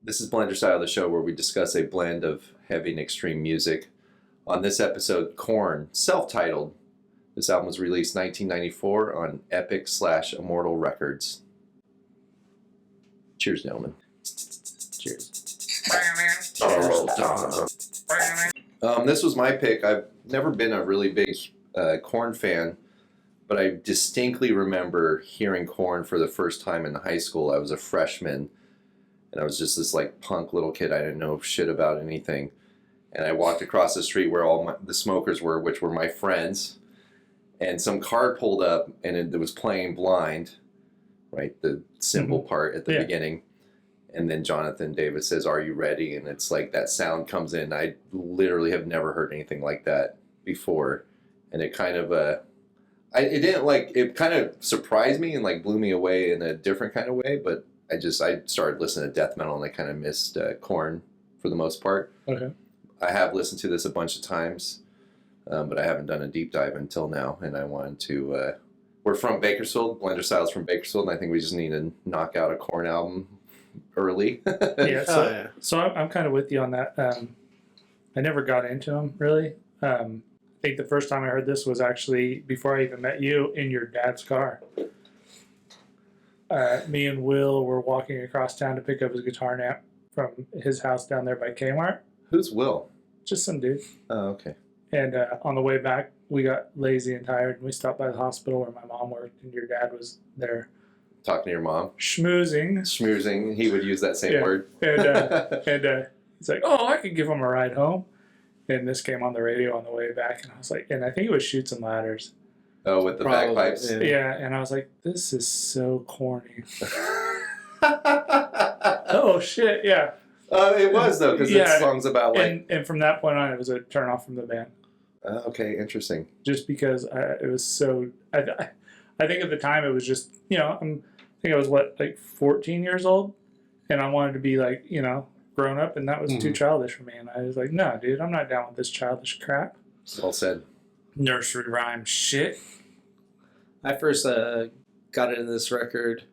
This is Blenderstyle, the show where we discuss a blend of heavy and extreme music. On this episode, Korn, self-titled. This album was released 1994 on Epic/Immortal Records. Cheers, gentlemen. Cheers. This was my pick. I've never been a really big Korn fan, but I distinctly remember hearing Korn for the first time in high school. I was a freshman, and I was just this like punk little kid. I didn't know shit about anything. And I walked across the street where all the smokers were, which were my friends. And some car pulled up, and it was playing Blind, right? The cymbal part at the beginning. And then Jonathan Davis says, "Are you ready?" And it's like that sound comes in. I literally have never heard anything like that before. And it kind of, it kind of surprised me and like blew me away in a different kind of way. But I started listening to death metal, and I kind of missed Korn for the most part. Okay. I have listened to this a bunch of times, but I haven't done a deep dive until now. And I wanted to, we're from Bakersfield, Blenderstyle's from Bakersfield, and I think we just need to knock out a Korn album early. So I'm kind of with you on that. I never got into them, really. I think the first time I heard this was actually before I even met you in your dad's car. Me and Will were walking across town to pick up his guitar amp from his house down there by Kmart. Who's Will? Just some dude. Oh, okay. And on the way back, we got lazy and tired, and we stopped by the hospital where my mom worked, and your dad was there. Talking to your mom? Schmoozing. Schmoozing. He would use that same word. And he's like, "Oh, I could give him a ride home." And this came on the radio on the way back, and I was like, and I think it was Chutes and Ladders. Oh, with the bagpipes? Yeah, and I was like, this is so corny. Oh, shit, yeah. It was, though, because it's songs about, like... And from that point on, it was a turn off from the band. Okay, interesting. Just because it was so... I think at the time it was just, I think I was, 14 years old? And I wanted to be, grown up, and that was too childish for me. And I was like, no, dude, I'm not down with this childish crap. Well said. Nursery rhyme shit. I first got into this record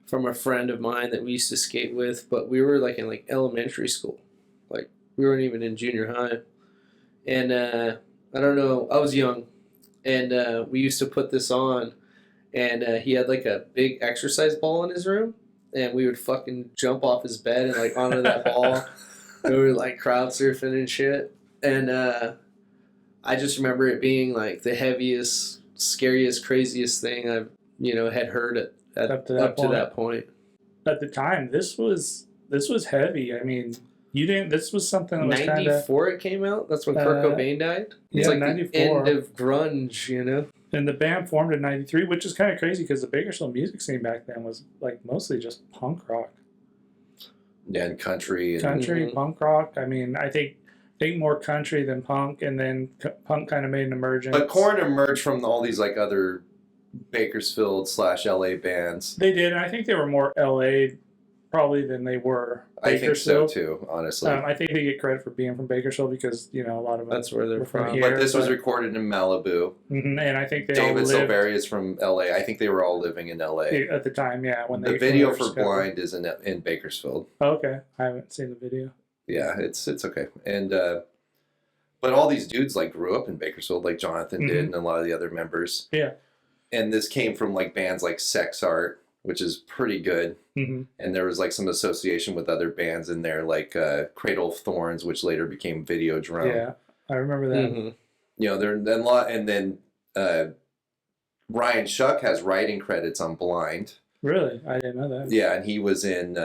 from a friend of mine that we used to skate with, but we were in elementary school. We weren't even in junior high. And I don't know, I was young, and we used to put this on, and he had a big exercise ball in his room, and we would fucking jump off his bed and onto that ball. We were crowd surfing and shit. And I just remember it being the heaviest, scariest, craziest thing I've had heard up to that point. At the time, this was heavy. I mean, you didn't. This was something that was 94. It came out. That's when Kurt Cobain died. It's 94. The end of grunge, And the band formed in '93, which is kind of crazy because the Bakersfield music scene back then was mostly just punk rock. Yeah, and country. Punk rock. I mean, I think more country than punk, and then punk kind of made an emergence. But Korn emerged from all these other Bakersfield/LA bands. They did, and I think they were more LA probably than they were Bakersfield. I think so too, honestly. I think they get credit for being from Bakersfield because a lot of them that's where they're from. Here, but this was recorded in Malibu. And I think they David all lived... Silveri is from LA. I think they were all living in LA at the time. Yeah, when the video for Blind is in Bakersfield. Oh, okay, I haven't seen the video. Yeah, it's okay. And but all these dudes grew up in Bakersfield, like Jonathan did, and a lot of the other members. Yeah. And this came from bands like Sex Art, which is pretty good. And there was some association with other bands in there, Cradle of Thorns, which later became Videodrome. Yeah, I remember that. And then Ryan Shuck has writing credits on Blind. Really? I didn't know that. Yeah, and he was in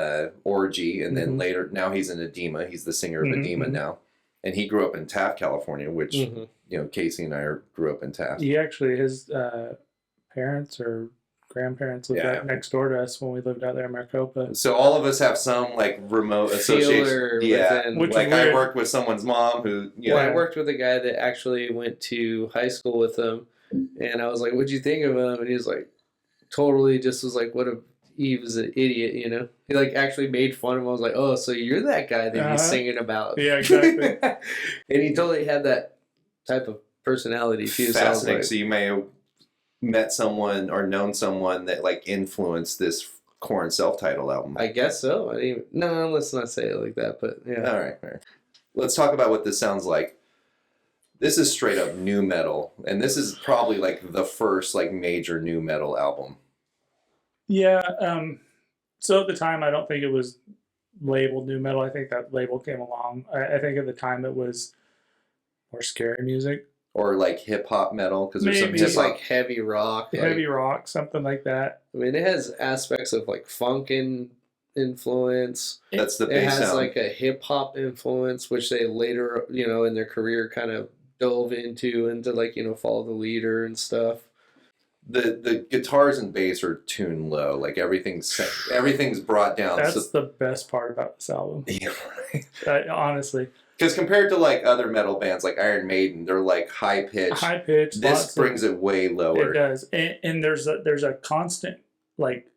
Orgy, and then later, now he's in Edema. He's the singer of Edema now. And he grew up in Taft, California, which, Casey and I grew up in Taft. He actually, his parents or grandparents lived right next door to us when we lived out there in Maricopa. So all of us have some, remote association. Yeah, which I worked with someone's mom who, I worked with a guy that actually went to high school with him. And I was like, what'd you think of him? And he was totally just was he was an idiot, He actually made fun of him. I was like, oh, so you're that guy that he's singing about. Yeah, exactly. And he totally had that type of personality too. Fascinating. So you may have met someone or known someone that influenced this Korn self-titled album. I guess so. No, let's not say it like that. But yeah. All right. Let's talk about what this sounds like. This is straight up nu metal, and this is probably like the first like major nu metal album. Yeah. So at the time, I don't think it was labeled nu metal. I think that label came along. I think at the time it was more scary music. Or like hip hop metal, because there's some Maybe. Just hip like hop. heavy rock. Heavy rock, something like that. I mean, it has aspects of like funk influence. That's the It bass has sound. like a hip hop influence, which they later, in their career kind of dove into like, follow the leader and stuff. The guitars and bass are tuned low. Like everything's brought down. That's the best part about this album. Yeah, right. Honestly. Because compared to like other metal bands like Iron Maiden, they're like high pitched. High pitched. This brings it way lower. It does, and there's a constant like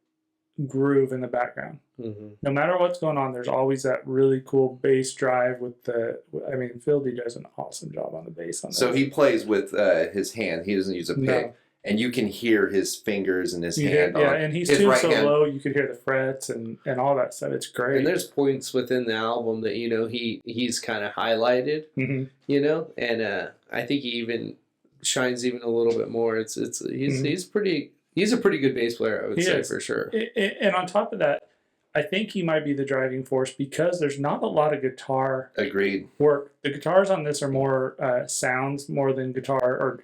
groove in the background. Mm-hmm. No matter what's going on, there's always that really cool bass drive with the. I mean, Philby does an awesome job on the bass on this. So he plays with his hand. He doesn't use a pick. No. And you can hear his fingers and his hand. Yeah, and he's his tuned right so hand. low you could hear the frets and all that stuff. It's great. And there's points within the album that he's kind of highlighted, Mm-hmm. and I think he even shines even a little bit more. He's a pretty good bass player, I would say, for sure. And on top of that, I think he might be the driving force because there's not a lot of guitar Agreed. work. The guitars on this are more sounds more than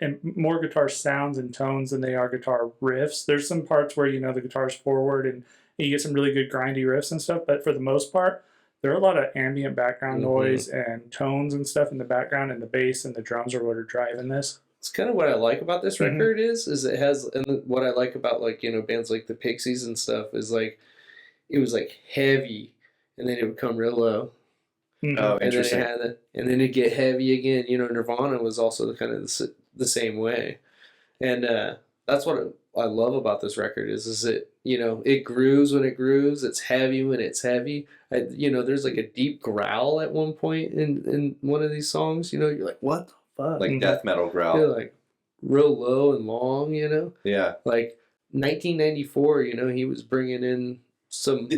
and more guitar sounds and tones than they are guitar riffs. There's some parts where the guitar's forward and you get some really good grindy riffs and stuff, but for the most part, there are a lot of ambient background noise and tones and stuff in the background, and the bass and the drums are what are driving this. It's kind of what I like about this record is it has, and what I like about bands like the Pixies and stuff is like it was like heavy, and then it would come real low. Mm-hmm. Oh, And interesting. then it'd get heavy again. Nirvana was also kind of the same way, and that's what I love about this record is it it grooves when it grooves. It's heavy when it's heavy. There's like a deep growl at one point in one of these songs. You're like, what the fuck? Like death metal growl. You're like real low and long. Yeah. Like 1994. He was bringing in some.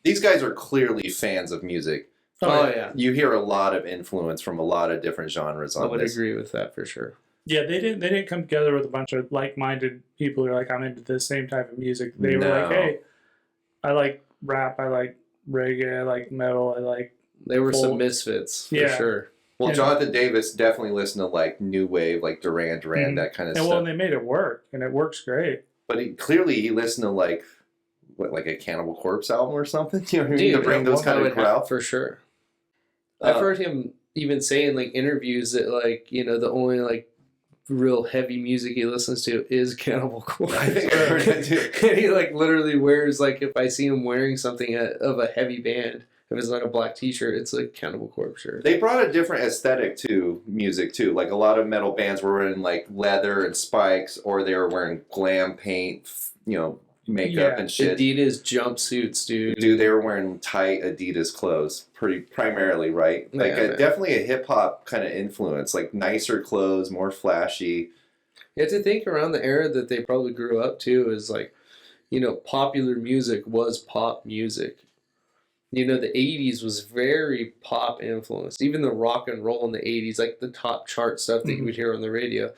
These guys are clearly fans of music. Oh yeah. You hear a lot of influence from a lot of different genres on I would this. agree with that for sure. Yeah, they didn't come together with a bunch of like-minded people who are like, I'm into the same type of music. They were like, hey, I like rap, I like reggae, I like metal, I like. They were Folk. some misfits for Yeah. sure. Well, And- Jonathan Davis definitely listened to like new wave, like Duran Duran, that kind of And stuff. well, they made it work, and it works great. But he listened to like a Cannibal Corpse album or something. You know what I mean? Dude, To bring those kind of crowd. for sure. I've heard him even say in like interviews that like the only like real heavy music he listens to is Cannibal Corpse. I think I heard that too. And he like literally wears like if I see him wearing something of a heavy band, if it's not a black T-shirt, it's a Cannibal Corpse shirt. They brought a different aesthetic to music too. Like a lot of metal bands were wearing like leather and spikes, or they were wearing glam paint, makeup and shit. Adidas jumpsuits, dude. Dude, they were wearing tight Adidas clothes, primarily, right? Like Yeah, man. definitely a hip hop kind of influence, like nicer clothes, more flashy. You have to think around the era that they probably grew up to is like, popular music was pop music. The 80s was very pop influenced. Even the rock and roll in the 80s, like the top chart stuff that you would hear on the radio,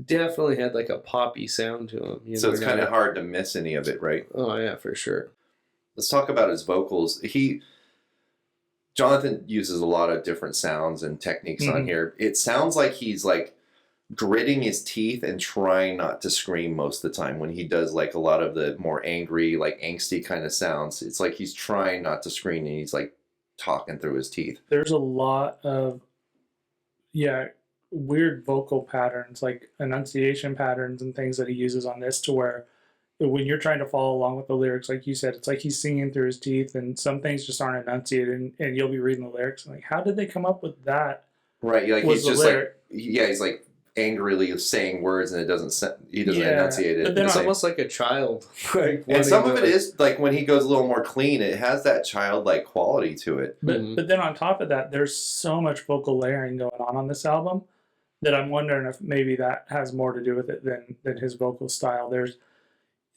definitely had like a poppy sound to them. So it's kind of hard to miss any of it, right? Oh, yeah, for sure. Let's talk about his vocals. Jonathan uses a lot of different sounds and techniques on here. It sounds like he's like gritting his teeth and trying not to scream most of the time when he does like a lot of the more angry, like angsty kind of sounds. It's like he's trying not to scream and he's like talking through his teeth. There's a lot of weird vocal patterns, like enunciation patterns and things that he uses on this, to where when you're trying to follow along with the lyrics, like you said, it's like he's singing through his teeth, and some things just aren't enunciated, and you'll be reading the lyrics and like, how did they come up with that? Right, like Was he's the just lyric. he's like angrily saying words and he doesn't enunciate it. But then It's Like- almost like a child. Like and some of wanting it to- is like when he goes a little more clean, it has that childlike quality to it. But but then on top of that, there's so much vocal layering going on this album that I'm wondering if maybe that has more to do with it than his vocal style. There's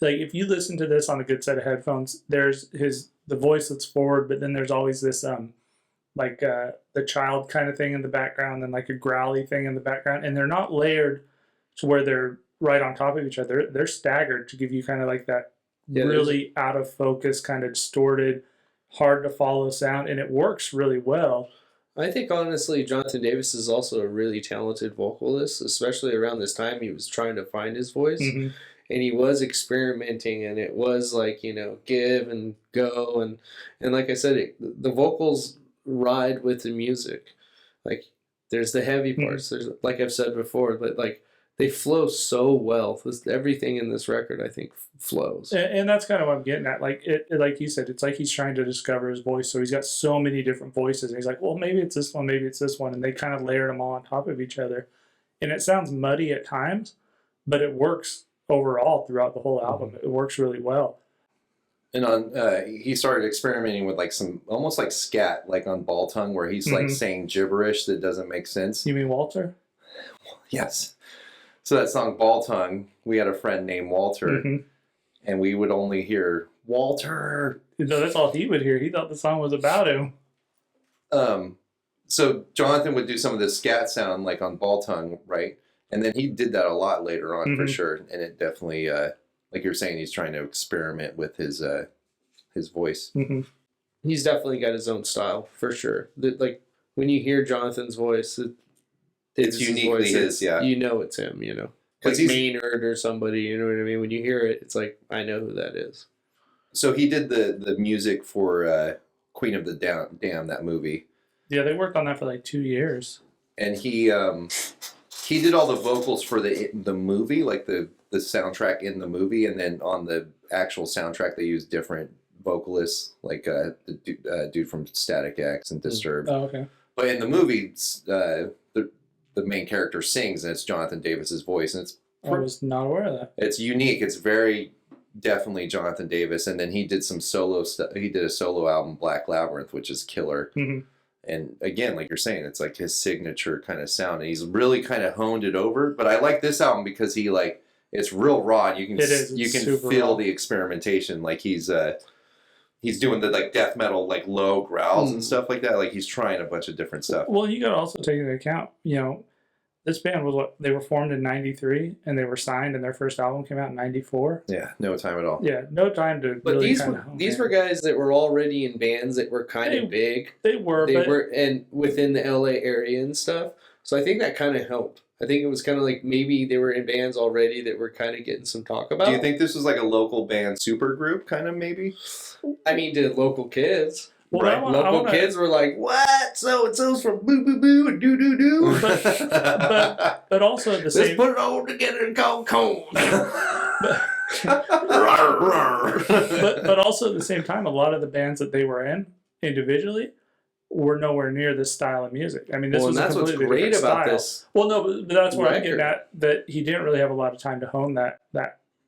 like if you listen to this on a good set of headphones, there's the voice that's forward, but then there's always this the child kind of thing in the background and like a growly thing in the background, and they're not layered to where they're right on top of each other. They're staggered to give you kind of like that really out of focus, kind of distorted, hard to follow sound, and it works really well. I think honestly, Jonathan Davis is also a really talented vocalist, especially around this time. He was trying to find his voice, and he was experimenting, and it was like, give and go, and like I said, the vocals ride with the music. Like there's the heavy parts. There's, like I've said before, but like they flow so well. Everything in this record, I think, flows. And that's kind of what I'm getting at. Like like you said, it's like he's trying to discover his voice. So he's got so many different voices. And he's like, well, maybe it's this one, maybe it's this one. And they kind of layered them all on top of each other. And it sounds muddy at times, but it works overall throughout the whole album. It works really well. And he started experimenting with like some almost like scat, like on Blendtongue, where he's like saying gibberish that doesn't make sense. You mean Walter? Yes. So that song Blendtongue, we had a friend named Walter, and we would only hear Walter. No, that's all he would hear. He thought the song was about him. So Jonathan would do some of this scat sound like on Blendtongue, right? And then he did that a lot later on for sure. And it definitely, like you're saying, he's trying to experiment with his voice. He's definitely got his own style for sure. Like when you hear Jonathan's voice, it's uniquely his, yeah. You know it's him, Like Maynard or somebody, you know what I mean? When you hear it, it's like, I know who that is. So he did the music for Queen of the Dam, that movie. Yeah, they worked on that for like 2 years. And he did all the vocals for the movie, like the soundtrack in the movie, and then on the actual soundtrack they used different vocalists, like the dude from Static X and Disturbed. Oh, okay. But in the movie, the main character sings, and it's Jonathan Davis's voice, and I was not aware of that. It's unique. It's very definitely Jonathan Davis, and then he did some solo stuff. He did a solo album, Black Labyrinth, which is killer. And again, like you're saying, it's like his signature kind of sound, and he's really kind of honed it over. But I like this album because it's real raw. And you can feel raw. The experimentation. Like he's doing the like death metal like low growls and stuff like that. Like he's trying a bunch of different stuff. Well, you got to also take into account, this band was they were formed in '93 and they were signed, and their first album came out in '94. Yeah, no time at all. Yeah, no time to. But really these were guys that were already in bands that were kind of big. They were and within the LA area and stuff. So I think that kind of helped. I think it was kind of like maybe they were in bands already that were kind of getting some talk about. Do you think this was like a local band super group, kind of maybe? I mean, to local kids. Well, right? Local kids were like, "What? So and so's from Boo Boo Boo and Doo Doo Doo." But also at the same. Let's put it all together and call Korn. but also at the same time, a lot of the bands that they were in individually were nowhere near this style of music. I mean, this was that's a completely what's great different about style. this. Well, no, but that's what I'm getting record. at. That he didn't really have a lot of time to hone that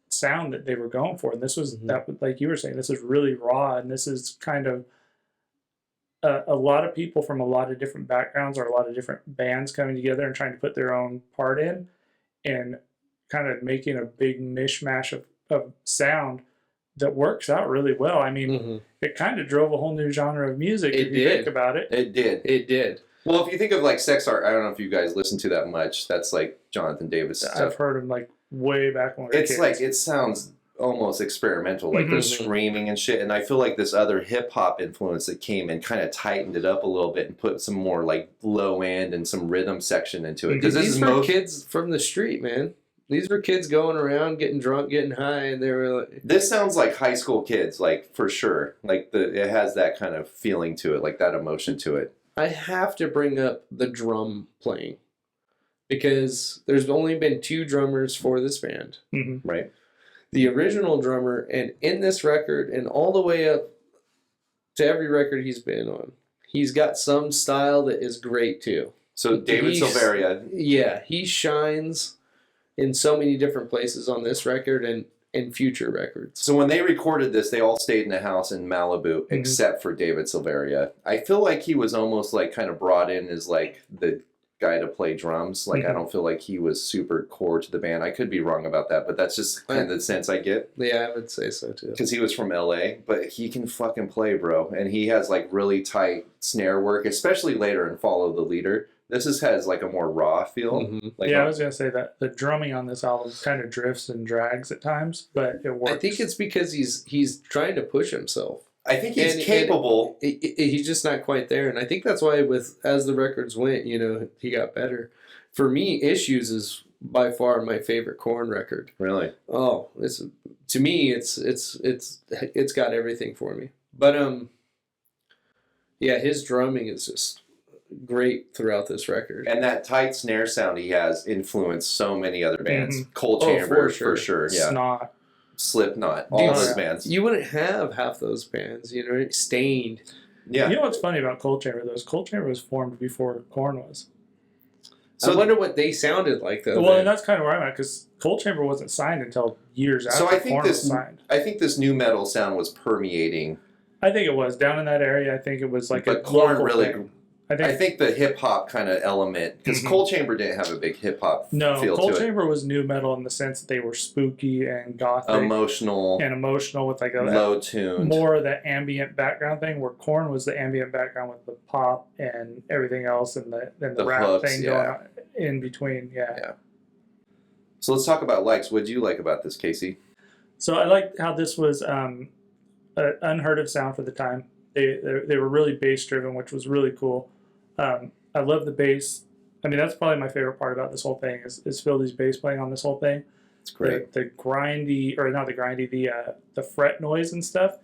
sound that they were going for, and this was that, like you were saying, this is really raw, and this is kind of a lot of people from a lot of different backgrounds or a lot of different bands coming together and trying to put their own part in, and kind of making a big mishmash of sound that works out really well. I mean, it kind of drove a whole new genre of music if you think about it. It did. Well, if you think of like Sex Art, I don't know if you guys listen to that much. That's like Jonathan Davis stuff. I've heard him like way back when we were kids. Like, it sounds almost experimental, like they're screaming and shit. And I feel like this other hip hop influence that came and kind of tightened it up a little bit and put some more like low end and some rhythm section into it. Because these were kids from the street, man. These were kids going around, getting drunk, getting high, and they were like... This sounds like high school kids, like, for sure. Like, it has that kind of feeling to it, like that emotion to it. I have to bring up the drum playing. Because there's only been 2 drummers for this band. Right. The original drummer, and in this record, and all the way up to every record he's been on, he's got some style that is great, too. So, David Silveria. Yeah, he shines in so many different places on this record and future records. So when they recorded this, they all stayed in a house in Malibu, except for David Silveria. I feel like he was almost like kind of brought in as like the guy to play drums. Like, I don't feel like he was super core to the band. I could be wrong about that, but that's just kind of the sense I get. Yeah, I would say so too. Because he was from LA, but he can fucking play, bro. And he has like really tight snare work, especially later in Follow the Leader. This has like a more raw feel. Like, I was gonna say that the drumming on this album kind of drifts and drags at times, but it works. I think it's because he's trying to push himself. I think he's capable. He's just not quite there, and I think that's why as the records went, he got better. For me, Issues is by far my favorite Korn record. Really? Oh, it's got everything for me. But yeah, his drumming is just great throughout this record. And that tight snare sound he has influenced so many other bands. Cold Chamber, for sure. Yeah. Snot. Slipknot, all those bands. You wouldn't have half those bands, Stained. Yeah. You know what's funny about Cold Chamber? Cold Chamber was formed before Korn was. So I wonder what they sounded like, though. Well, and that's kind of where I'm at, because Cold Chamber wasn't signed until years after Korn was signed. I think this new metal sound was permeating. I think it was. Down in that area, I think it was like but Korn really... thing. I think the hip hop kind of element, because Cold Chamber didn't have a big hip hop feel to it. No, Cold Chamber was new metal in the sense that they were spooky and gothic, emotional with like a low tuned, more of the ambient background thing. Where Korn was the ambient background with the pop and everything else, and the rap hooks, thing going on in between. Yeah. So let's talk about likes. What did you like about this, Casey? So I liked how this was an unheard of sound for the time. They were really bass driven, which was really cool. I love the bass. I mean, that's probably my favorite part about this whole thing is Philly's bass playing on this whole thing. It's great. The grindy, or not the grindy, the fret noise and stuff.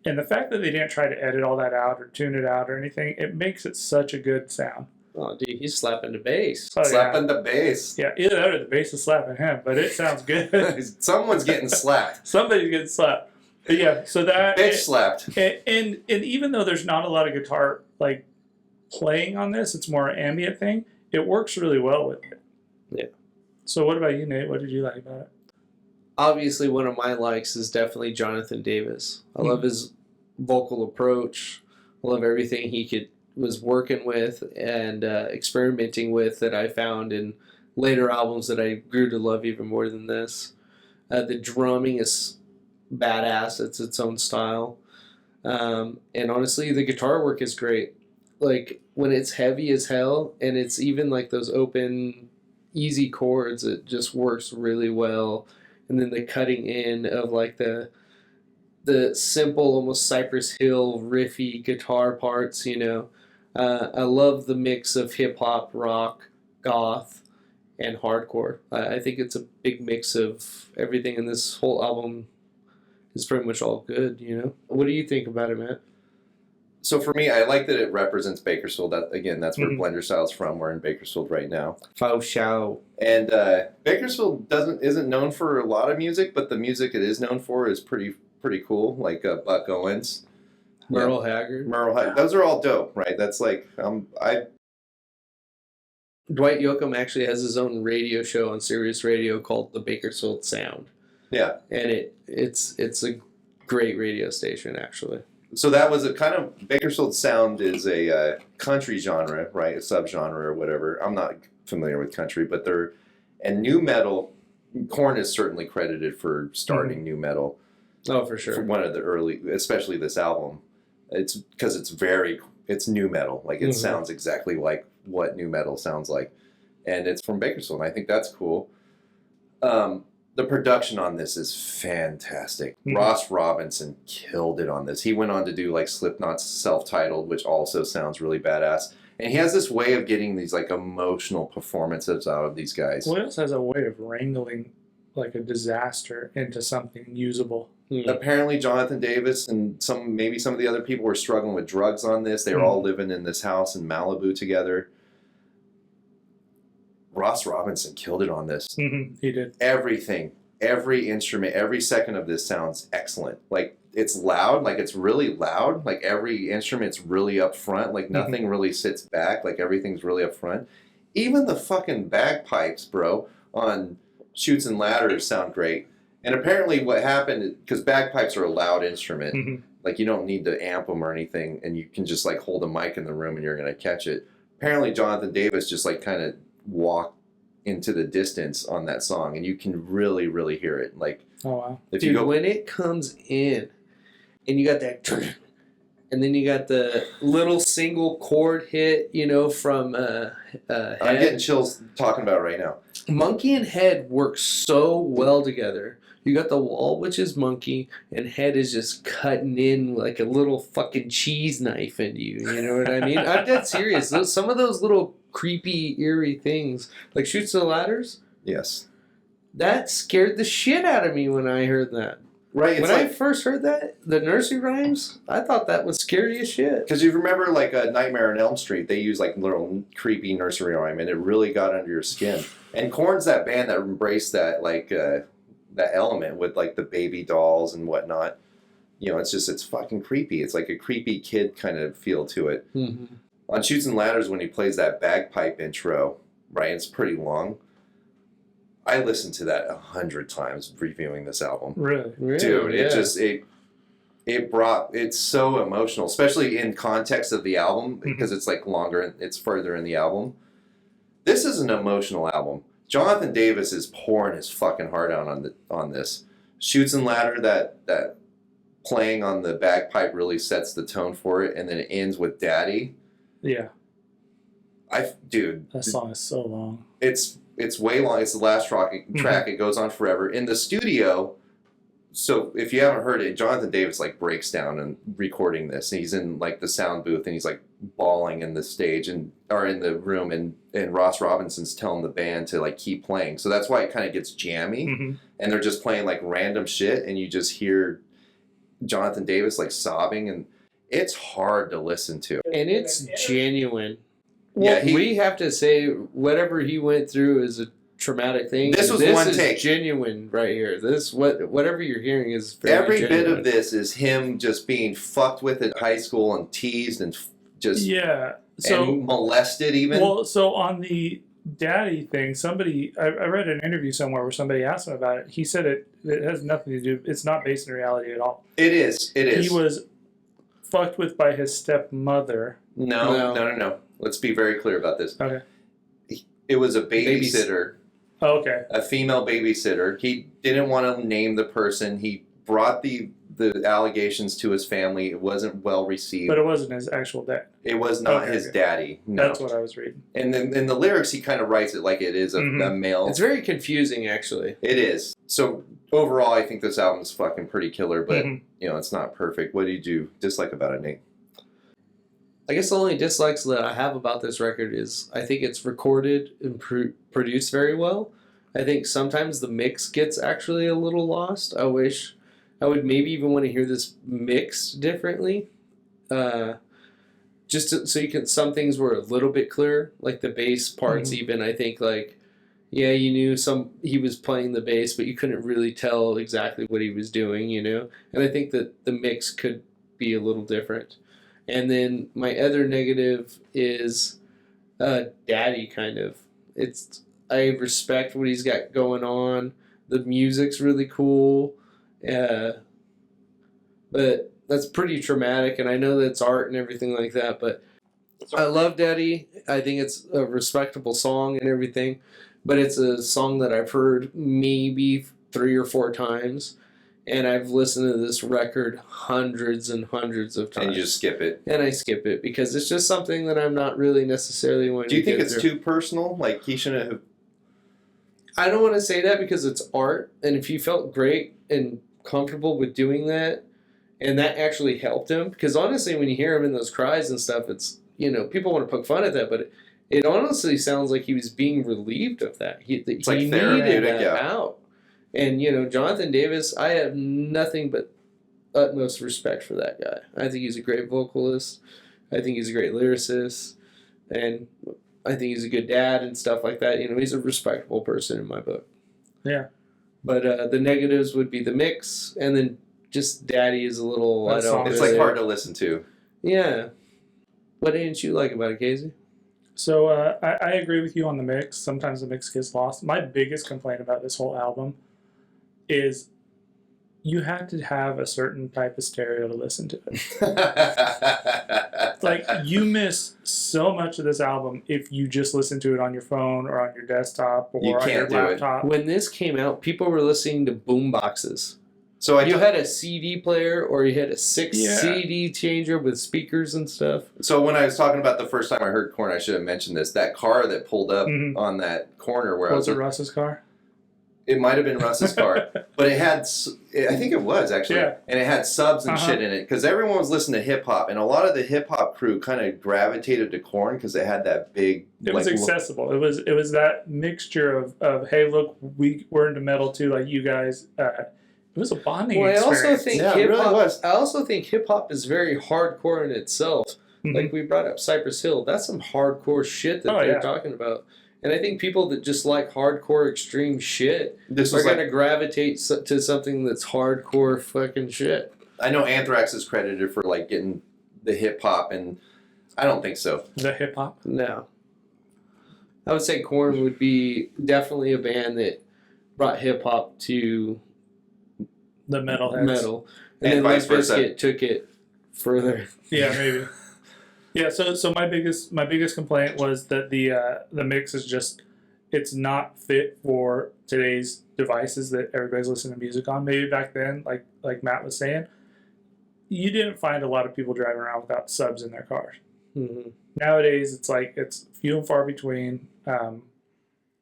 And the fact that they didn't try to edit all that out or tune it out or anything, it makes it such a good sound. Oh, dude, he's slapping the bass. Oh, slapping the bass. Yeah, either that or the bass is slapping him, but it sounds good. Someone's getting slapped. Somebody's getting slapped. But yeah, so that... Bitch slapped. And even though there's not a lot of guitar, like, playing on this, it's more an ambient thing, it works really well with it. Yeah. So what about you, Nate? What did you like about it? Obviously, one of my likes is definitely Jonathan Davis. I love his vocal approach. I love everything he was working with and experimenting with that I found in later albums that I grew to love even more than this. The drumming is badass. It's its own style. And honestly, the guitar work is great. Like, when it's heavy as hell, and it's even like those open, easy chords, it just works really well. And then the cutting in of like the simple, almost Cypress Hill riffy guitar parts, I love the mix of hip hop, rock, goth, and hardcore. I think it's a big mix of everything, and this whole album is pretty much all good, What do you think about it, Matt? So for me, I like that it represents Bakersfield. That's where Blenderstyle's from. We're in Bakersfield right now. Faux show. And Bakersfield isn't known for a lot of music, but the music it is known for is pretty cool. Like Buck Owens, Merle Haggard. Those are all dope, right? That's like Dwight Yoakam actually has his own radio show on Sirius Radio called The Bakersfield Sound. Yeah, and it's a great radio station actually. So that was a kind of Bakersfield Sound is a country genre, right? A subgenre or whatever. I'm not familiar with country, but and new metal. Korn is certainly credited for starting new metal. Oh, for sure. For one of the early, especially this album, it's because it's new metal. Like it sounds exactly like what new metal sounds like, and it's from Bakersfield. And I think that's cool. The production on this is fantastic. Ross Robinson killed it on this. He went on to do like Slipknot's Self-Titled, which also sounds really badass. And he has this way of getting these like emotional performances out of these guys. Well, he also has a way of wrangling like a disaster into something usable. Apparently Jonathan Davis and maybe some of the other people were struggling with drugs on this. They were all living in this house in Malibu together. Ross Robinson killed it on this. He did. Everything, every instrument, every second of this sounds excellent. Like, it's loud, like it's really loud. Like, every instrument's really up front. Like, nothing really sits back. Like, everything's really up front. Even the fucking bagpipes, bro, on Chutes and Ladders sound great. And apparently what happened, because bagpipes are a loud instrument, like, you don't need to amp them or anything, and you can just, like, hold a mic in the room and you're going to catch it. apparently Jonathan Davis just like kind of walked into the distance on that song, and you can really, really hear it. Like, Oh wow. if Dude, you go, when it comes in, and you got that, and then you got the little single chord hit, you know, from I'm Head. getting chills talking about it right now. Monkey and Head work so well together. You got the wall, which is Monkey, and Head is just cutting in like a little fucking cheese knife into you. You know what I mean? I'm dead serious. Some of those little creepy, eerie things, like Shoots the Ladders, Yes. that scared the shit out of me when I heard that. Right. It's When I like, first heard that, the nursery rhymes, I thought that was scary as shit. because you remember like a Nightmare on Elm Street, they use like little creepy nursery rhyme, and it really got under your skin. And Korn's that band that embraced that like that element with like the baby dolls and whatnot. You know, it's fucking creepy. It's like a creepy kid kind of feel to it. Mm-hmm. On Shoots and Ladders, when he plays that bagpipe intro, right? It's pretty long. I listened to that 100 times reviewing this album. Really? Dude, it's so emotional, especially in context of the album, because it's like longer, it's further in the album. This is an emotional album. Jonathan Davis is pouring his fucking heart out on this. Shoots and Ladder, that playing on the bagpipe really sets the tone for it, and then it ends with Daddy. Yeah. Dude, That song is so long. it's way long. It's the last track. It goes on forever. In the studio, so if you haven't heard it, Jonathan Davis like breaks down and recording this. And he's in like the sound booth and he's like bawling in the stage or in the room, and Ross Robinson's telling the band to like keep playing. So that's why it kind of gets jammy, and they're just playing like random shit, and you just hear Jonathan Davis like sobbing, and it's hard to listen to. And it's genuine. Yeah, We have to say whatever he went through is a traumatic thing. This was one is take. Genuine right here. Whatever you're hearing is very Every genuine. bit of this is him just being fucked with in high school and teased and just and molested even. Well, so on the Daddy thing, I read an interview somewhere where somebody asked him about it. He said it has nothing to do. It's not based in reality at all. It is. He was fucked with by his stepmother. No. Let's be very clear about this. Okay. It was a babysitter. Oh, okay. A female babysitter. He didn't want to name the person. He brought the allegations to his family. It wasn't well received. But it wasn't his actual dad. It was not his daddy. No. That's what I was reading. And then in the lyrics, he kind of writes it like it is a male. It's very confusing, actually. It is. So overall, I think this album is fucking pretty killer, but you know, it's not perfect. What did you dislike about it, Nate? I guess the only dislikes that I have about this record is I think it's recorded and produced very well. I think sometimes the mix gets actually a little lost. I wish I would maybe even want to hear this mixed differently. So you can, some things were a little bit clearer, like the bass parts even, I think like, yeah, you knew he was playing the bass, but you couldn't really tell exactly what he was doing, you know? And I think that the mix could be a little different. And then my other negative is Daddy, kind of. I respect what he's got going on. The music's really cool. But that's pretty traumatic, and I know that's art and everything like that, but I love Daddy. I think it's a respectable song and everything, but it's a song that I've heard maybe 3 or 4 times. And I've listened to this record hundreds and hundreds of times. And you just skip it. And I skip it because it's just something that I'm not really necessarily wanting to Do you think it's through. too personal? Like, he shouldn't have... I don't want to say that because it's art. And if he felt great and comfortable with doing that, and that actually helped him. Because honestly, when you hear him in those cries and stuff, it's, you know, people want to poke fun at that, but it honestly sounds like he was being relieved of that. He like needed that out. And, you know, Jonathan Davis, I have nothing but utmost respect for that guy. I think he's a great vocalist. I think he's a great lyricist. And I think he's a good dad and stuff like that. You know, he's a respectable person in my book. Yeah. But the negatives would be the mix, and then just Daddy is a little... It's like hard to listen to. Yeah. What didn't you like about it, Casey? So I agree with you on the mix. Sometimes the mix gets lost. My biggest complaint about this whole album is you had to have a certain type of stereo to listen to it. Like, you miss so much of this album if you just listen to it on your phone or on your desktop or on your laptop. When this came out, people were listening to boom boxes. So you had a CD player or you had a 6 Yeah. CD changer with speakers and stuff. So when I was talking about the first time I heard Korn, I should have mentioned this. That car that pulled up Mhm. on that corner where Was it Russ's car? It might have been Russ's car, but it had, I think it was actually, Yeah. and it had subs and shit in it because everyone was listening to hip hop, and a lot of the hip hop crew kind of gravitated to Korn because it had that big. It was accessible. It was that mixture of hey, look, we're into metal too, like you guys. It was a bonding experience. I also think it really was. I also think hip hop is very hardcore in itself. Mhm. Like we brought up Cypress Hill, that's some hardcore shit that they're talking about. And I think people that just like hardcore extreme shit are going to gravitate to something that's hardcore fucking shit. I know Anthrax is credited for like getting the hip hop, and I don't think so. The hip hop? No. I would say Korn would be definitely a band that brought hip hop to the metalheads. metal, and then Limp Bizkit took it further. Yeah, maybe. Yeah, so my biggest complaint was that the mix is just, it's not fit for today's devices that everybody's listening to music on. Maybe back then, like Matt was saying, you didn't find a lot of people driving around without subs in their cars. Mm-hmm. Nowadays, it's few and far between.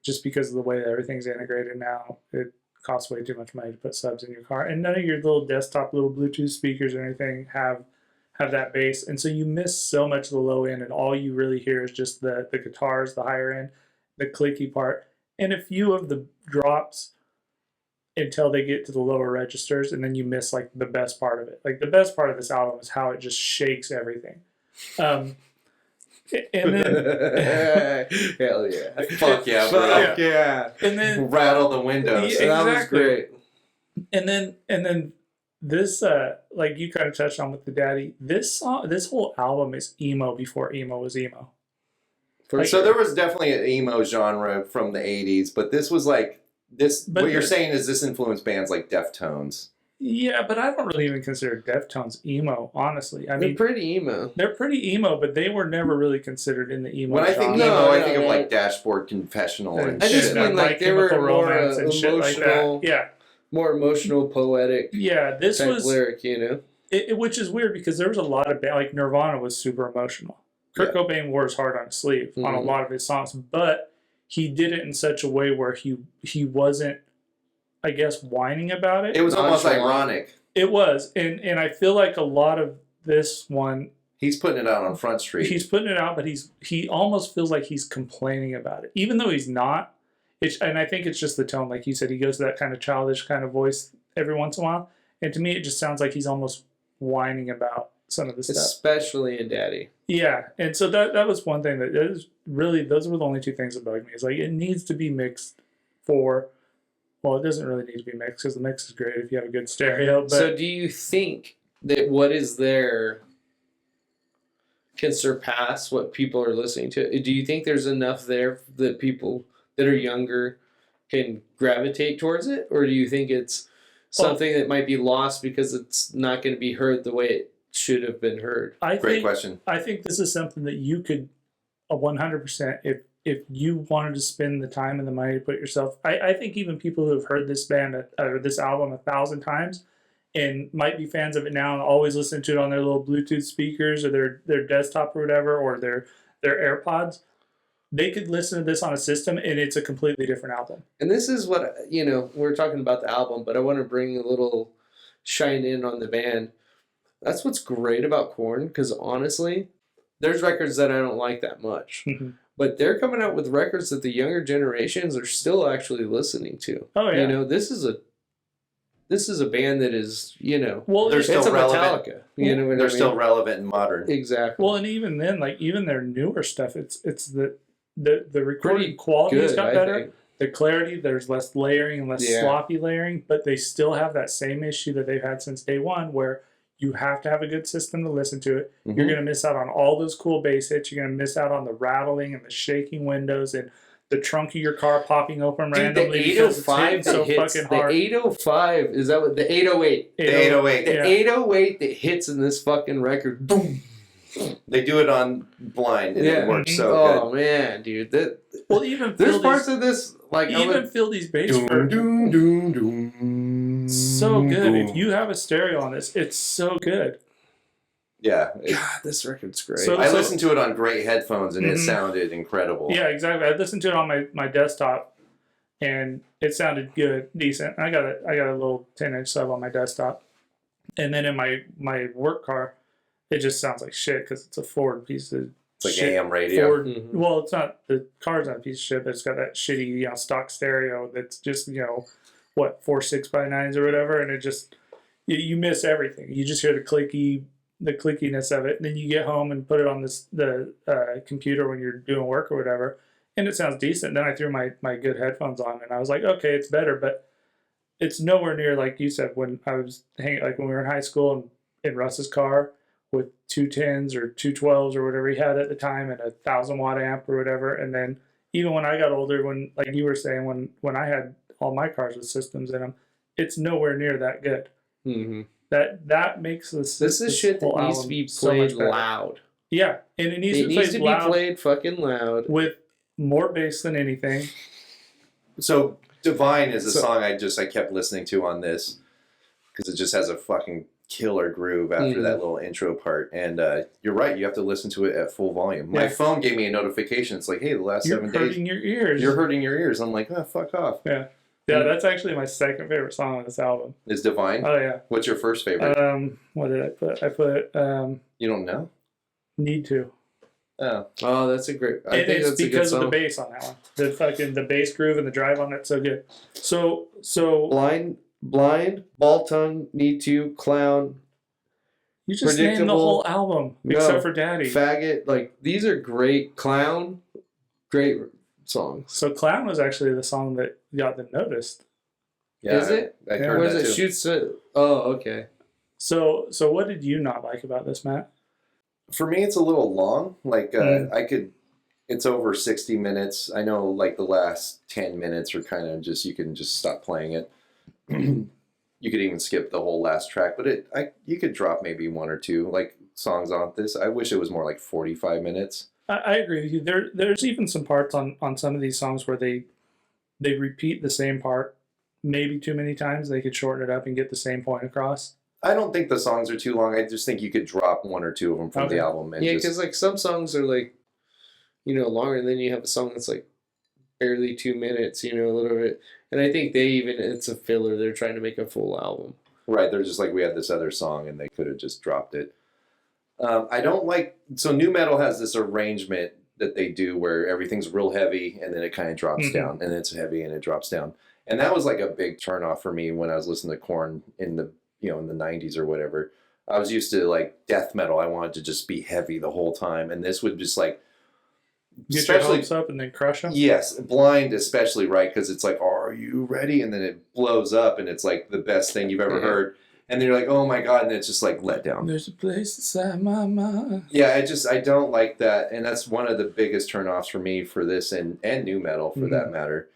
Just because of the way that everything's integrated now, it costs way too much money to put subs in your car, and none of your little desktop, little Bluetooth speakers or anything have that bass, and so you miss so much of the low end, and all you really hear is just the guitars, the higher end, the clicky part, and a few of the drops until they get to the lower registers, and then you miss like the best part of it. Like the best part of this album is how it just shakes everything. And then hell yeah, fuck yeah, bro, fuck yeah, and then rattle the windows. Yeah, that was great. And then this, like you kind of touched on with the Daddy, this whole album is emo before emo was emo. So there was definitely an emo genre from the 80s, but this was like this. But what you're saying is this influenced bands like Deftones. Yeah, but I don't really even consider Deftones emo, honestly. I mean, they're pretty emo. They're pretty emo, but they were never really considered in the emo. When I think genre. emo, I think of like Dashboard Confessional and I shit. just mean like they were more and shit like that. Yeah. More emotional, poetic. Yeah, this type was lyric, you know. Which is weird because there was a lot of like Nirvana was super emotional. Kurt Cobain wore his heart on his sleeve on a lot of his songs, but he did it in such a way where he wasn't, I guess, whining about it. It was almost ironic. It was, and I feel like a lot of this one, he's putting it out on Front Street. He's putting it out, but he almost feels like he's complaining about it, even though he's not. And I think it's just the tone, like you said, he goes to that kind of childish kind of voice every once in a while, and to me, it just sounds like he's almost whining about some of the stuff, especially in Daddy. Yeah, and so that was one thing that is really, those were the only two things that bugged me. It's like it needs to be mixed for. Well, it doesn't really need to be mixed because the mix is great if you have a good stereo. But so do you think that what is there can surpass what people are listening to? Do you think there's enough there that people that are younger can gravitate towards it? Or do you think it's something that might be lost because it's not going to be heard the way it should have been heard? Great question. I think this is something that you could 100%, if you wanted to spend the time and the money to put yourself, I think even people who have heard this band or this album 1,000 times and might be fans of it now and always listen to it on their little Bluetooth speakers or their desktop or whatever, or their AirPods, they could listen to this on a system and it's a completely different album. And this is what, we're talking about the album, but I want to bring a little shine in on the band. That's what's great about Korn, because honestly, there's records that I don't like that much. Mm-hmm. But they're coming out with records that the younger generations are still actually listening to. Oh yeah. This is a band that is, well, they're still relevant. Metallica. You know what they're I mean? still relevant and modern. Exactly. Well, and even then, like even their newer stuff, it's the recording quality has got better. The clarity, there's less layering and less sloppy layering, but they still have that same issue that they've had since day one, where you have to have a good system to listen to it. Mm-hmm. You're going to miss out on all those cool bass hits. You're going to miss out on the rattling and the shaking windows and the trunk of your car popping open Dude, randomly the because it's 805 hitting so that hits, fucking the hard. 805, is that what, the 808. The 808. The Yeah. 808 that hits in this fucking record, boom. They do it on Blind, and Yeah. it works so Oh, man, dude. Well, even There's feel parts these, of this, like, even feel these bass good. for Doom, doom, doom, so good. boom. If you have a stereo on this, it's so good. Yeah. God, this record's great. So- I listened to it on great headphones, and it Mhm. sounded incredible. Yeah, exactly. I listened to it on my desktop, and it sounded good, decent. I got a little 10-inch sub on my desktop, and then in my work car, it just sounds like shit because it's a Ford piece of It's like shit. AM radio. Ford. Mhm. Well, it's not, the car's not a piece of shit, but it's got that shitty stock stereo that's just 4 6x9s or whatever, and it just you miss everything. You just hear the clickiness of it, and then you get home and put it on the computer when you're doing work or whatever, and it sounds decent. Then I threw my good headphones on, and I was like, okay, it's better, but it's nowhere near, like you said, when I was hanging, like when we were in high school and in Russ's car with 210s or 212s or whatever he had at the time and a 1,000-watt amp or whatever. And then even when I got older, when, like you were saying, when I had all my cars with systems in them, it's nowhere near that good. Mhm. That makes This is shit that whole needs to album be so much played better. loud. Yeah, and it needs It to be needs played to be loud played fucking loud. with more bass than anything. So Divine is a So- song I kept listening to on this because it just has a fucking killer groove after Mhm. that little intro part. And you're right, you have to listen to it at full volume. My Yeah. phone gave me a notification. It's like, hey, the last You're 7 days, hurting your ears. you're hurting your ears. I'm like, oh, fuck off. Yeah, that's actually my second favorite song on this album. Is Divine? Oh yeah. What's your first favorite? What did I put? I put You don't know? Need To. Oh. Oh, that's a great. I And think it's that's a good because of the song. bass on that one. The bass groove and the drive on it's so good. So Blind, Blendtongue, Need To, Clown, you just named the Predictable. whole album No. except for Daddy. Faggot. Like, these are great. Clown, great songs. So Clown was actually the song that got them noticed. Yeah, Is it? I Yeah. heard Where's that it? too. Shoots to. Oh, okay. So what did you not like about this, Matt? For me, it's a little long. Like, Mm. it's over 60 minutes. I know, like, the last 10 minutes are kind of just, you can just stop playing it. You could even skip the whole last track, but you could drop maybe one or two, like, songs on this. I wish it was more like 45 minutes. I agree with you. There's even some parts on some of these songs where they repeat the same part maybe too many times. They could shorten it up and get the same point across. I don't think the songs are too long. I just think you could drop one or two of them from Okay. the album. And Yeah, just, because like some songs are like, longer, and then you have a song that's like barely 2 minutes, a little bit. And I think it's a filler. They're trying to make a full album. right, they're just like, we had this other song, and they could have just dropped it. I don't like, so nu metal has this arrangement that they do where everything's real heavy, and then it kind of drops Mhm. down, and it's heavy, and it drops down. And that was like a big turnoff for me when I was listening to Korn in the 90s or whatever. I was used to like death metal. I wanted to just be heavy the whole time, and this would just like, Get your hopes up and then crush them. yes, Blind especially, right? Because it's like, are you ready? And then it blows up, and it's like the best thing you've ever Yeah. heard. And then you're like, oh my God, and it's just like let down. There's a place inside my mind. Yeah, I don't like that, and that's one of the biggest turnoffs for me for this and nu metal for that matter.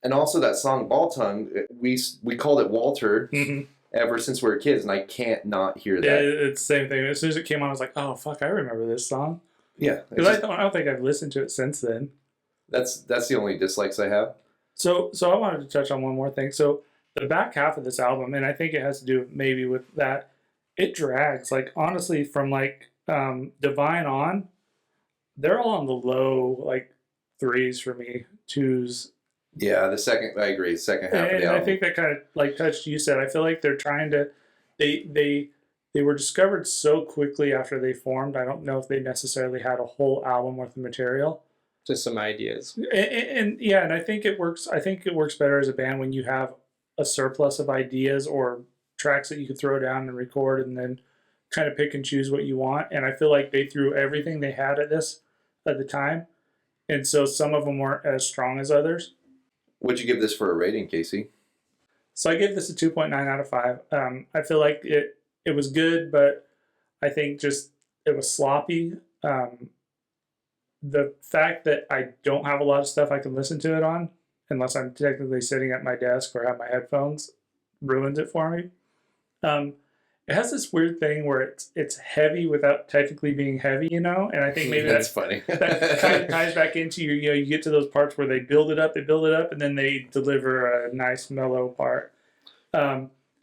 And also that song Blendtongue, we called it Walter Mm-hmm. ever since we were kids, and I can't not hear Yeah, that. it's the same thing. As soon as it came on, I was like, "Oh fuck, I remember this song." Yeah, it's Because just- I don't think I've listened to it since then. that's the only dislikes I have. So I wanted to touch on one more thing. So the back half of this album, and I think it has to do maybe with that, it drags. Like honestly, from like Divine on, they're all on the low like 3s for me, 2s. Yeah, I agree. Second half of And the I album. think that kind of like touched you said. I feel like they're trying to they were discovered so quickly after they formed. I don't know if they necessarily had a whole album worth of material. Just some ideas. And yeah, and I think it works. I think it works better as a band when you have a surplus of ideas or tracks that you could throw down and record, and then kind of pick and choose what you want. And I feel like they threw everything they had at the time, and so some of them weren't as strong as others. What'd you give this for a rating, Casey? So I gave this a 2.9 out of 5. I feel like it was good, but I think just it was sloppy. the fact that I don't have a lot of stuff I can listen to it on, unless I'm technically sitting at my desk or have my headphones, ruins it for me. It has this weird thing where it's heavy without technically being heavy, you know. And I think maybe That's funny. that kind of ties back into your, you get to those parts where they build it up, and then they deliver a nice mellow part.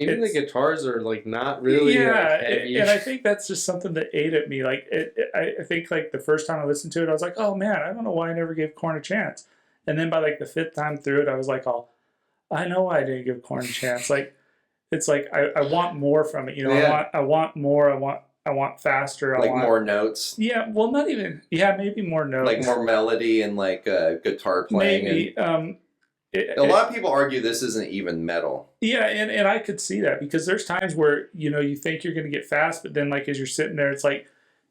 Even the guitars are like not really heavy. And I think that's just something that ate at me. Like I think like the first time I listened to it, I was like, oh man, I don't know why I never gave Korn a chance. And then by like the fifth time through it, I was like, oh, I know why I didn't give Korn a chance. Like it's like I want more from it. You know, I want more. I want faster. I want more notes. Yeah, well, not even. Yeah, maybe more notes. Like more melody and like guitar playing. Maybe. A lot of people argue this isn't even metal. Yeah, and I could see that because there's times where, you know, you think you're going to get fast, but then like as you're sitting there, it's like,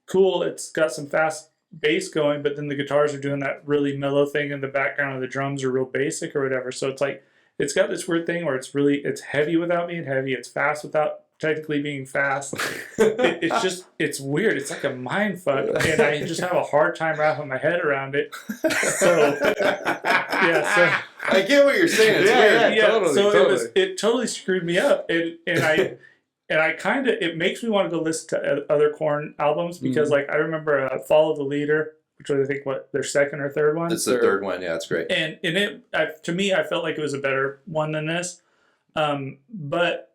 cool, it's got some fast bass going, but then the guitars are doing that really mellow thing in the background, and the drums are real basic or whatever. So it's like, it's got this weird thing where it's heavy without being heavy, it's fast without technically being fast. It's weird. It's like a mind fuck, and I just have a hard time wrapping my head around it. So yeah, I get what you're saying. It's weird. Yeah, totally, so totally. It totally screwed me up, and I kind of, it makes me want to go listen to other Korn albums because like I remember Follow the Leader, which was I think their second or third one. It's the third one. Yeah, it's great. And to me, I felt like it was a better one than this, but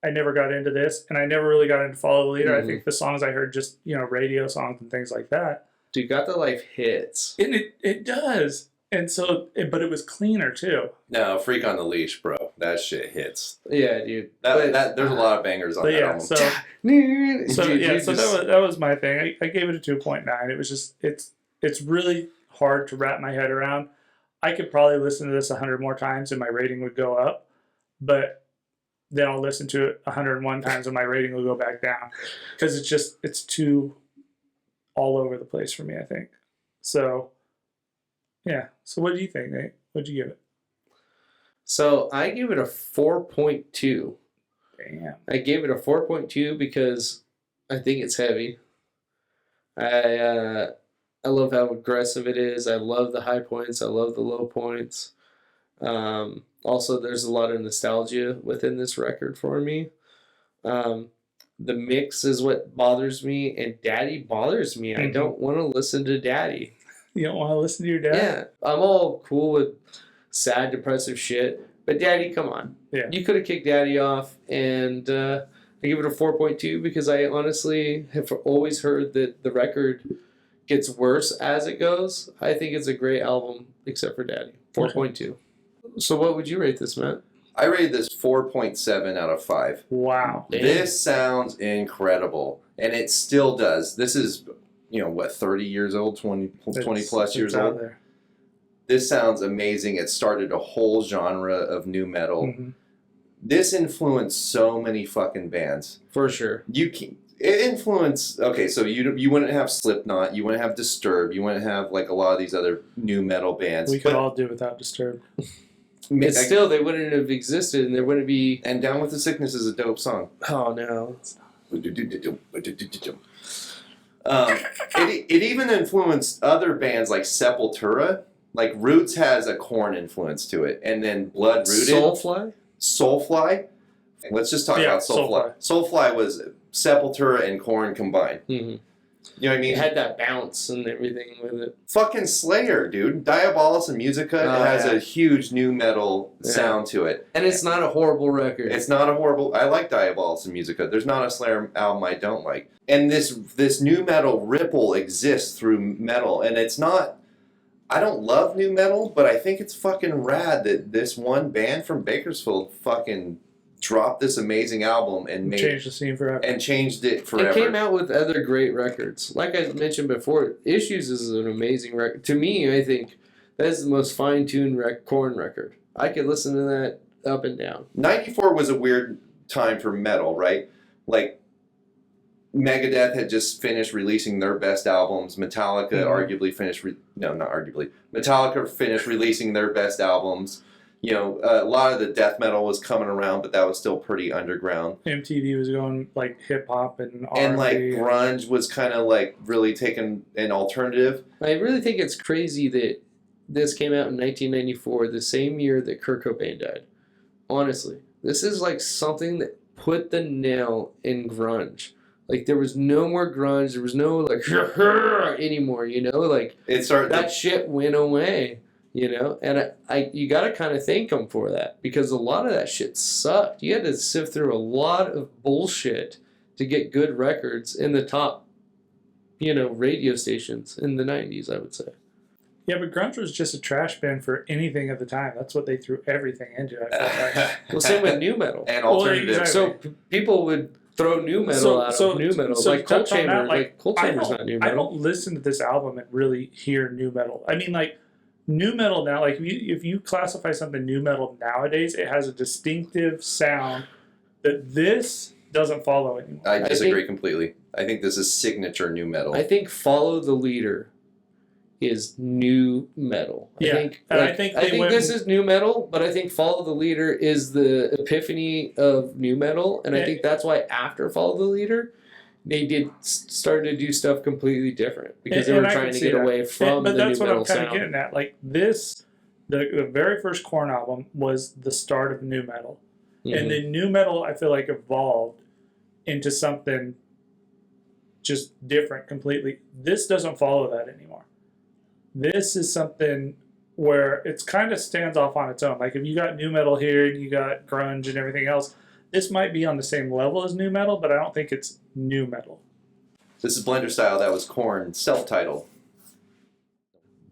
I never got into this, and I never really got into Follow the Leader. I think the songs I heard just, you know, radio songs and things like that. Dude, Got the Life hits. And it does. And so, but it was cleaner too. No, Freak on the Leash, bro. That shit hits. Yeah, dude. There's a lot of bangers on that album. So that was my thing. I gave it a 2.9. It was just, it's really hard to wrap my head around. I could probably listen to this 100 more times and my rating would go up, but then I'll listen to it 101 times and my rating will go back down because it's too all over the place for me, I think. So, yeah. So what do you think, Nate? What'd you give it? So I gave it a 4.2. Damn. I gave it a 4.2 because I think it's heavy. I love how aggressive it is. I love the high points. I love the low points. Also, there's a lot of nostalgia within this record for me. The mix is what bothers me, and Daddy bothers me. I don't want to listen to Daddy. You don't want to listen to your dad? Yeah, I'm all cool with sad, depressive shit, but Daddy, come on. Yeah. You could have kicked Daddy off, and I give it a 4.2 because I honestly have always heard that the record gets worse as it goes. I think it's a great album, except for Daddy. 4.2. So what would you rate this, Matt? I rated this 4.7 out of 5. Wow. Damn. This sounds incredible, and it still does. This is, 30 years old, 20 plus years old. There. This sounds amazing. It started a whole genre of new metal. This influenced so many fucking bands. For sure. It influenced. Okay, so you wouldn't have Slipknot, you wouldn't have Disturbed, you wouldn't have like a lot of these other new metal bands. We could all do without Disturbed. It's still, they wouldn't have existed, and there wouldn't be. And Down with the Sickness is a dope song. Oh no. It even influenced other bands like Sepultura. Like Roots has a Korn influence to it, and then Blood Rooted. Soulfly. Let's just talk about Soulfly. Soulfly was Sepultura and Korn combined. Mm-hmm. You know what I mean? It had that bounce and everything with it. Fucking Slayer, dude. Diabolus and Musica has a huge new metal sound to it. And it's not a horrible record. It's not a horrible... I like Diabolus and Musica. There's not a Slayer album I don't like. And this new metal ripple exists through metal, and it's not... I don't love new metal, but I think it's fucking rad that this one band from Bakersfield fucking dropped this amazing album and changed the scene forever. And changed it forever. It came out with other great records. Like I mentioned before, Issues is an amazing record. To me, I think that's the most fine-tuned Korn record. I could listen to that up and down. 94 was a weird time for metal, right? Like, Megadeth had just finished releasing their best albums. Metallica Metallica finished releasing their best albums. You know, a lot of the death metal was coming around, but that was still pretty underground. MTV was going like hip hop and R&B. And like grunge was kind of like really taking an alternative. I really think it's crazy that this came out in 1994, the same year that Kurt Cobain died. Honestly, this is like something that put the nail in grunge. Like there was no more grunge, there was no like anymore, you know, like that shit went away, you know, and you got to kind of thank them for that, because a lot of that shit sucked. You had to sift through a lot of bullshit to get good records in the top, you know, radio stations in the 90s, I would say. Yeah, but grunge was just a trash bin for anything at the time. That's what they threw everything into. I felt like. Well, same with new metal and alternative. Well, exactly. So people would throw new metal out of new metal, like Cold Chamber. Like Cold Chamber's not new metal. I don't listen to this album and really hear new metal. I mean, like new metal now. Like if you classify something new metal nowadays, it has a distinctive sound that this doesn't follow anymore. I disagree completely. I think this is signature new metal. I think Follow the Leader is new metal. Yeah, I think this is new metal, but I think Follow the Leader is the epiphany of new metal, and I think that's why after Follow the Leader, they started to do stuff completely different, because they were trying to get away from the new metal sound. But that's what I'm kind of getting at. Like this, the very first Korn album was the start of new metal, and then new metal I feel like evolved into something just different completely. This doesn't follow that anymore. This is something where it's kind of stands off on its own. Like if you got new metal here and you got grunge and everything else, this might be on the same level as new metal, but I don't think it's new metal. This is Blenderstyle. That was Korn, self-titled.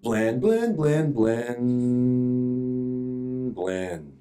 Blend, blend, blend, blend, blend.